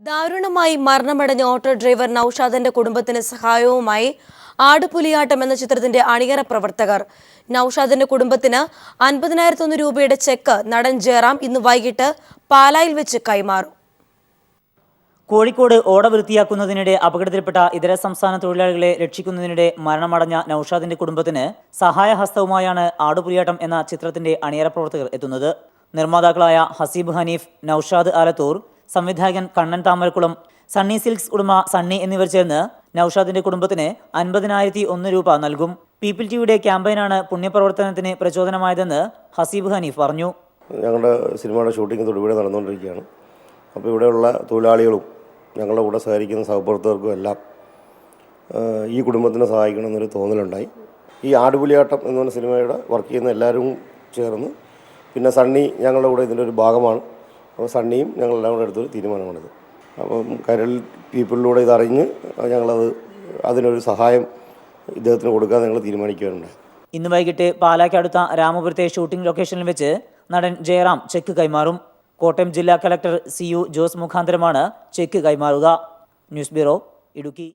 ദാരുണമായി മരണമടഞ്ഞ auto driver നൌഷാദിന്റെ കുടുംബത്തിന് സഹായവുമായി ആടുപുലിയാട്ടം എന്ന ചിത്രത്തിന്റെ അണിയറ പ്രവർത്തകർ. നൌഷാദിന്റെ കുടുംബത്തിന് 50,001 രൂപയുടെ ചെക്ക് നടൻ ജയറാം ഇന്ന് വൈകിട്ട് പാലായിൽ വെച്ച് കൈമാറും. കോഴിക്കോട് ഓട വൃത്തിയാക്കുന്നതിനിടെ അപകടത്തിൽപ്പെട്ട ഇതര സംസ്ഥാന തൊഴിലാളികളെ രക്ഷിക്കുന്നതിനിടെ മരണമടഞ്ഞ നൌഷാദിന്റെ കുടുംബത്തിന് സഹായഹസ്തവുമായാണ് ആടുപുലിയാട്ടം എന്ന ചിത്രത്തിന്റെ അണിയറ പ്രവർത്തകർ എത്തുന്നത്. നിർമ്മാതാക്കളായ ഹസീബ് ഹനീഫ്, നൌഷാദ് ആലത്തൂർ, സംവിധായകൻ കണ്ണൻ താമരക്കുളം, സണ്ണി സിൽക്സ് ഉടമ സണ്ണി എന്നിവർ ചേർന്ന് നൌഷാദിന്റെ കുടുംബത്തിന് 50,001 രൂപ നൽകും. പീപ്പിൾ ടിവിയുടെ ക്യാമ്പയിനാണ് പുണ്യപ്രവർത്തനത്തിന് പ്രചോദനമായതെന്ന് ഹസീബ് ഹനീഫ് പറഞ്ഞു. ഞങ്ങളുടെ സിനിമയുടെ ഷൂട്ടിംഗ് തൊടുപുഴ നടന്നുകൊണ്ടിരിക്കുകയാണ്. അപ്പോൾ ഇവിടെയുള്ള തൊഴിലാളികളും ഞങ്ങളുടെ കൂടെ സഹകരിക്കുന്ന സഹപ്രവർത്തകർക്കും എല്ലാം ഈ കുടുംബത്തിനെ സഹായിക്കണമെന്നൊരു തോന്നലുണ്ടായി. ഈ ആടുപുലിയാട്ടം എന്ന് പറഞ്ഞ സിനിമയുടെ വർക്ക് ചെയ്യുന്ന എല്ലാവരും ചേർന്ന്, പിന്നെ സണ്ണി ഞങ്ങളുടെ കൂടെ ഇതിൻ്റെ ഒരു ഭാഗമാണ്. അപ്പോൾ സണ്ണിയും ഞങ്ങളെല്ലാം കൂടെ എടുത്തൊരു തീരുമാനമാണിത്. അപ്പം കരൾ പീപ്പിളിലൂടെ ഇതറിഞ്ഞ് അതിനൊരു സഹായം ഇദ്ദേഹത്തിന് കൊടുക്കാൻ ഞങ്ങൾ തീരുമാനിക്കുകയുണ്ടായി. ഇന്ന് വൈകിട്ട് പാലാക്കടുത്ത രാമപുരത്തെ ഷൂട്ടിംഗ് ലൊക്കേഷനിൽ വെച്ച് നടൻ ജയറാം ചെക്ക് കൈമാറും. കോട്ടയം ജില്ലാ കളക്ടർ CU ജോസ് മുഖാന്തരമാണ് ചെക്ക് കൈമാറുക. News bureau, Idukki.